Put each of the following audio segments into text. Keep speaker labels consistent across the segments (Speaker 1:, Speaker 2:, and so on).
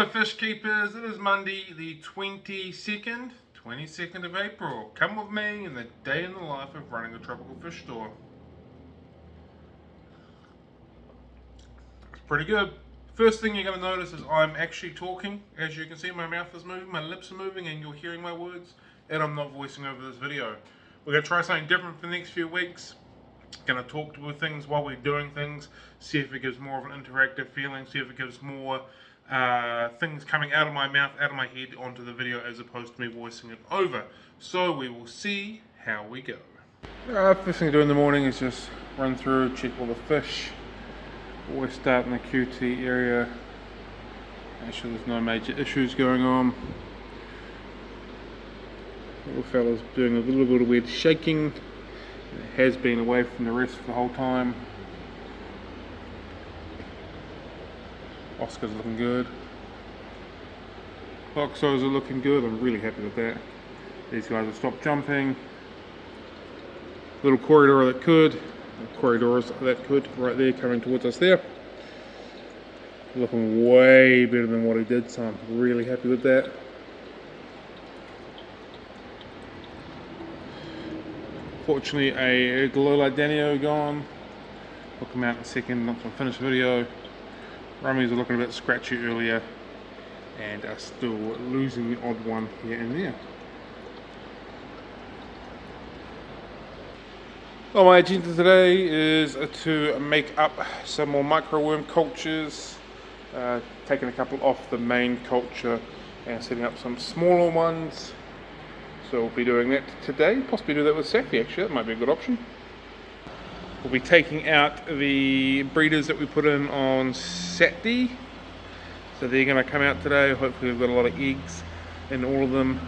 Speaker 1: Hello fish keepers, it is Monday the 22nd of April. Come with me in the day in the life of running a tropical fish store. It's pretty good. First thing you're going to notice is I'm actually talking. As you can see, my mouth is moving, my lips are moving, and you're hearing my words, and I'm not voicing over this video. We're going to try something different for the next few weeks. Going to talk to things while we're doing things, see if it gives more of an interactive feeling, see if it gives more things coming out of my mouth, out of my head onto the video as opposed to me voicing it over. So we will see how we go. First thing to do in the morning is just run through, check all the fish. Always start in the QT area, make sure there's no major issues going on. Little fella's doing a little bit of weird shaking. It has been away from the rest for the whole time. Oscar's looking good. Oxos are looking good. I'm really happy with that. These guys have stopped jumping. Little corridor that could. Corridors that could right there coming towards us there. Looking way better than what he did, so I'm really happy with that. Fortunately, a Galola Danio gone. We'll come out in a second once I finish the video. Rummies are looking a bit scratchy earlier and are still losing the odd one here and there. Well, my agenda today is to make up some more microworm cultures, taking a couple off the main culture and setting up some smaller ones. So we'll be doing that today, possibly do that with Safi actually, that might be a good option. We'll be taking out the breeders that we put in on Saturday. So they're going to come out today. Hopefully we've got a lot of eggs in all of them.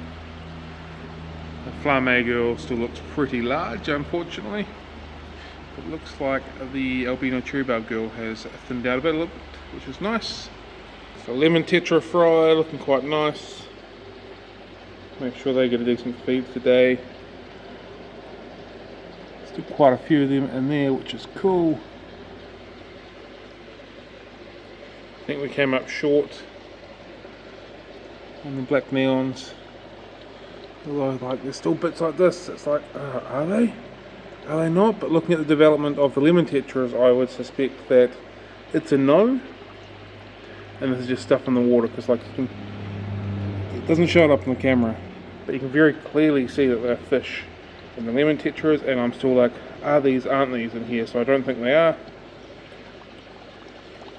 Speaker 1: The Flame girl still looks pretty large, unfortunately. It looks like the albino cherry barb girl has thinned out a bit, which is nice. So lemon tetra fry looking quite nice. Make sure they get a decent feed today. Still quite a few of them in there, which is cool. I think we came up short on the black neons. Although, like, there's still bits like this. It's like, are they? Are they not? But looking at the development of the lemon tetras, I would suspect that it's a no. And this is just stuff in the water, because like you can, it doesn't show it up on the camera, but you can very clearly see that they're fish in the lemon tetras, and I'm still like, are these, aren't these in here? So I don't think they are.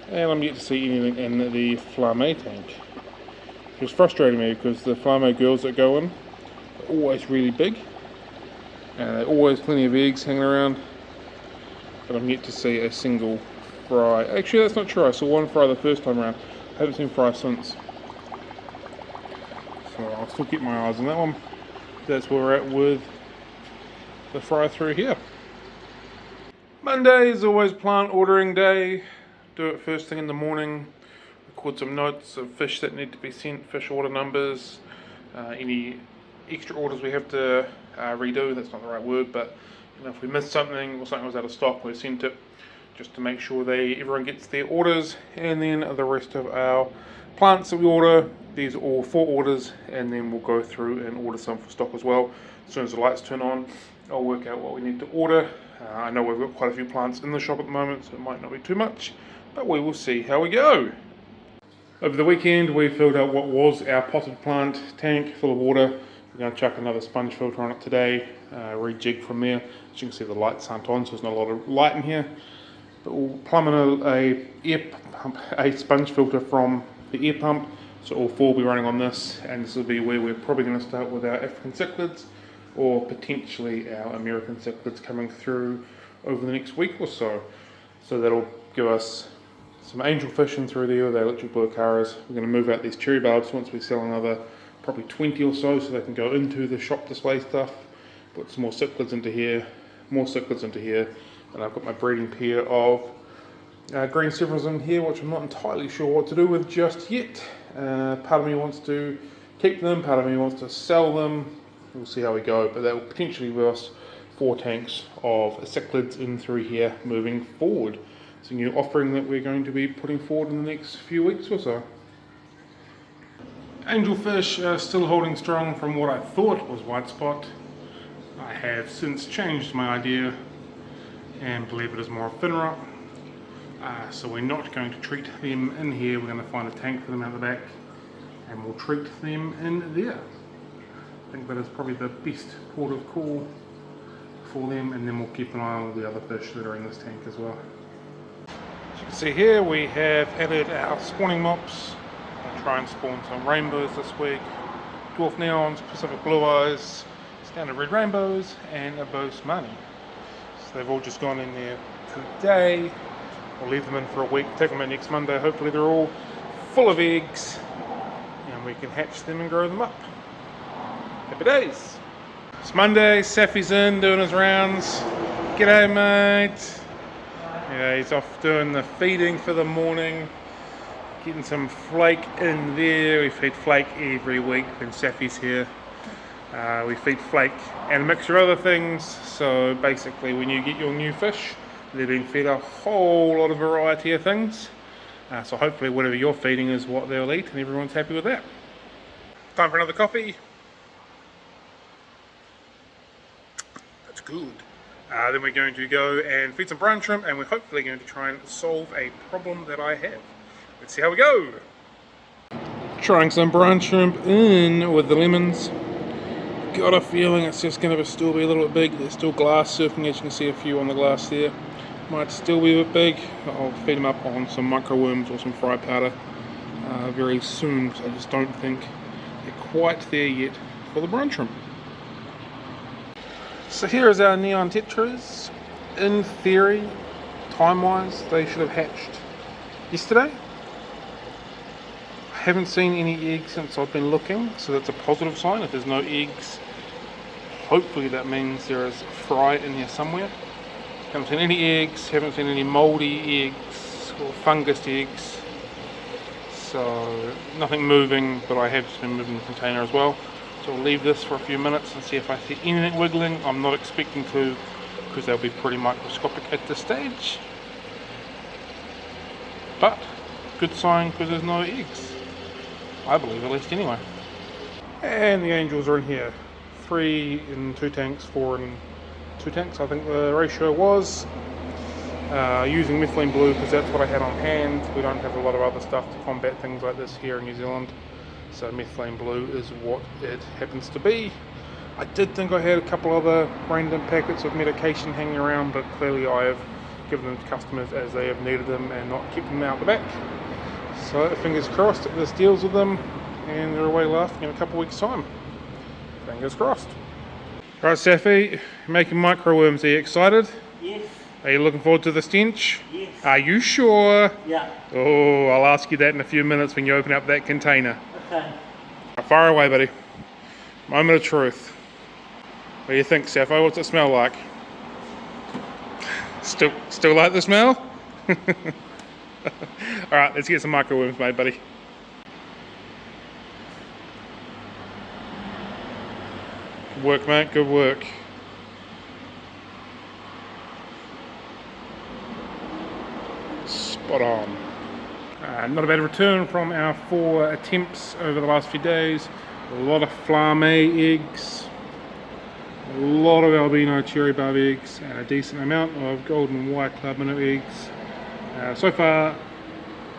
Speaker 1: And I'm yet to see anything in the Flame tank, which is frustrating me because the Flame girls that go in are always really big, and there's always plenty of eggs hanging around, but I'm yet to see a single fry. Actually, that's not true. I saw one fry the first time around. I haven't seen fry since. So I'll still keep my eyes on that one. That's where we're at with the fry through here. Monday is always plant ordering day. Do it first thing in the morning. Record some notes of fish that need to be sent, fish order numbers, any extra orders we have to redo. That's not the right word, but you know, if we missed something or something was out of stock, we sent it just to make sure everyone gets their orders. And then the rest of our plants that we order, these are all 4 orders, and then we'll go through and order some for stock as well. As soon as the lights turn on, I'll work out what we need to order. I know we've got quite a few plants in the shop at the moment, so it might not be too much, but we will see how we go. Over the weekend we filled out what was our potted plant tank full of water. We're going to chuck another sponge filter on it today, rejig from there. As you can see, the lights aren't on, so there's not a lot of light in here. But we'll plumb in a sponge filter from the air pump, so all 4 will be running on this, and this will be where we're probably going to start with our African cichlids, or potentially our American cichlids coming through over the next week or so. So that'll give us some angelfish in through there with our electric blue acaras. We're going to move out these cherry barbs once we sell another probably 20 or so they can go into the shop display stuff. Put some more cichlids into here, more cichlids into here, and I've got my breeding pair of green severals in here, which I'm not entirely sure what to do with just yet. Part of me wants to keep them, part of me wants to sell them. We'll see how we go, but that will potentially give us 4 tanks of cichlids in through here moving forward. It's a new offering that we're going to be putting forward in the next few weeks or so. Angelfish are still holding strong from what I thought was white spot. I have since changed my idea and believe it is more fin rot. So we're not going to treat them in here. We're going to find a tank for them out the back and we'll treat them in there. I think that is probably the best port of call for them, and then we'll keep an eye on all the other fish that are in this tank as well. As you can see here, we have added our spawning mops. I'll try and spawn some rainbows this week, dwarf neons, Pacific blue eyes, standard red rainbows, and a Boesemani. So they've all just gone in there today. We'll leave them in for a week, take them out next Monday. Hopefully they're all full of eggs and we can hatch them and grow them up. Happy days. It's Monday, Safi's in doing his rounds. G'day mate. Yeah, he's off doing the feeding for the morning. Getting some flake in there. We feed flake every week when Safi's here. We feed flake and a mixture of other things. So basically when you get your new fish, they're being fed a whole lot of variety of things. So hopefully whatever you're feeding is what they'll eat and everyone's happy with that. Time for another coffee. That's good. Then we're going to go and feed some brine shrimp and we're hopefully going to try and solve a problem that I have. Let's see how we go. Trying some brine shrimp in with the lemons. Got a feeling it's just going to still be a little bit big. There's still glass surfing, as you can see a few on the glass there. Might still be a bit big. I'll feed them up on some microworms or some fry powder very soon, because I just don't think they're quite there yet for the brine shrimp. So here is our neon tetras. In theory, time-wise, they should have hatched yesterday. I haven't seen any eggs since I've been looking, so that's a positive sign. If there's no eggs, hopefully that means there is fry in here somewhere. Haven't seen any eggs, haven't seen any mouldy eggs or fungus eggs. So nothing moving, but I have just been moving the container as well. So I'll leave this for a few minutes and see if I see anything wiggling. I'm not expecting to, because they'll be pretty microscopic at this stage. But good sign because there's no eggs. I believe, at least anyway. And the angels are in here. 3 in 2 tanks, 4 in 2 tanks, I think the ratio was. Using methylene blue because that's what I had on hand. We don't have a lot of other stuff to combat things like this here in New Zealand. So methylene blue is what it happens to be. I did think I had a couple other random packets of medication hanging around, but clearly I have given them to customers as they have needed them and not kept them out the back. So fingers crossed that this deals with them and they're away laughing in a couple of weeks time. Fingers crossed. Right, Safi, making microworms, are you excited?
Speaker 2: Yes.
Speaker 1: Are you looking forward to the stench?
Speaker 2: Yes.
Speaker 1: Are you sure?
Speaker 2: Yeah.
Speaker 1: Oh, I'll ask you that in a few minutes when you open up that container.
Speaker 2: Okay.
Speaker 1: Fire away, buddy. Moment of truth. What do you think, Sappho? What's it smell like? Still like the smell? Alright, let's get some microworms made, buddy. Good work, mate, good work. Spot on. Not a bad return from our 4 attempts over the last few days. A lot of flame eggs, a lot of albino cherry barb eggs, and a decent amount of golden white club minnow eggs. So far,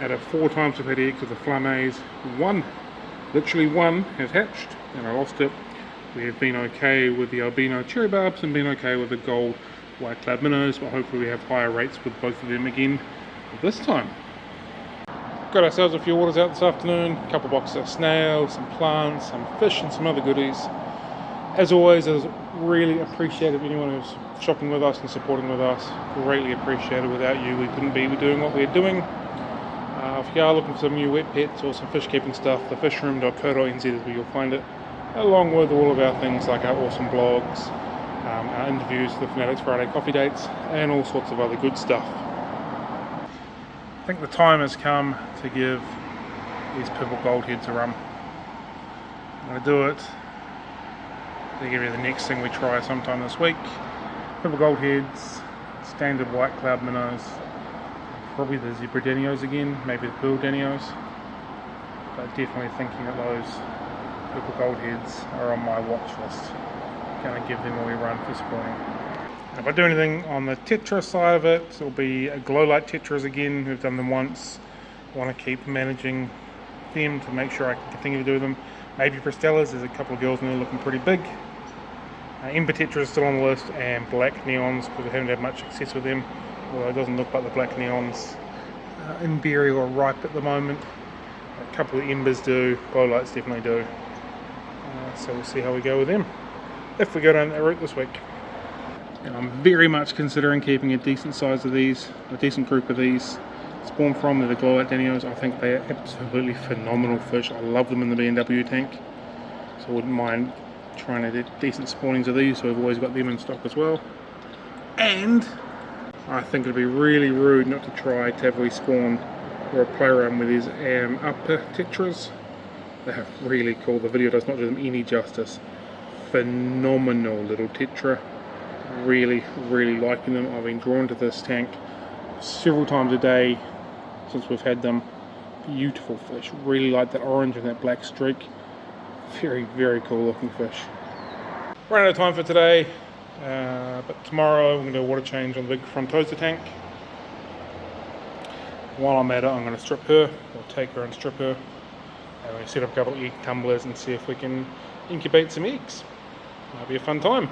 Speaker 1: out of 4 times we've had eggs with the flames, literally one has hatched, and I lost it. We have been okay with the albino cherry barbs and been okay with the gold white club minnows, but hopefully we have higher rates with both of them again this time. Got ourselves a few orders out this afternoon, a couple boxes of snails, some plants, some fish and some other goodies. As always, I really appreciate anyone who's shopping with us and supporting with us. Greatly appreciated. Without you, we couldn't be doing what we're doing. If you are looking for some new wet pets or some fish keeping stuff, thefishroom.co.nz is where you'll find it, along with all of our things like our awesome blogs, our interviews, the Fanatics Friday coffee dates, and all sorts of other good stuff. I think the time has come to give these purple gold heads a run. I'm going to do it. They'll give you the next thing we try sometime this week. Purple gold heads, standard white cloud minnows, probably the zebra danios again, maybe the pearl danios. but definitely thinking that those purple gold heads are on my watch list. Going to give them a wee run for spawning. If I do anything on the Tetra side of it, it'll be a glow light Tetras again. We've done them once. I want to keep managing them to make sure I can continue to do them. Maybe Prestellas, there's a couple of girls in there looking pretty big. Ember Tetra is still on the list, and black neons, because I haven't had much success with them, although it doesn't look like the black neons in berry or ripe at the moment. A couple of embers do, glow lights definitely do. So we'll see how we go with them, if we go down that route this week. And I'm very much considering keeping a decent size of these, a decent group of these. Spawn from, they're the glow light Danios. I think they are absolutely phenomenal fish. I love them in the B&W tank, so I wouldn't mind trying to get decent spawnings of these, so we've always got them in stock as well. And I think it'd be really rude not to try to have respawn or a play around with these upper Tetras. They're really cool. The video does not do them any justice. Phenomenal little Tetra. Really liking them. I've been drawn to this tank several times a day since we've had them. Beautiful fish. Really like that orange and that black streak. Very cool looking fish. Run out of time for today, but tomorrow I'm going to do a water change on the big Frontosa tank. While I'm at it, I'm going to strip her, or take her and strip her, and we're going to set up a couple of egg tumblers and see if we can incubate some eggs. That'll be a fun time.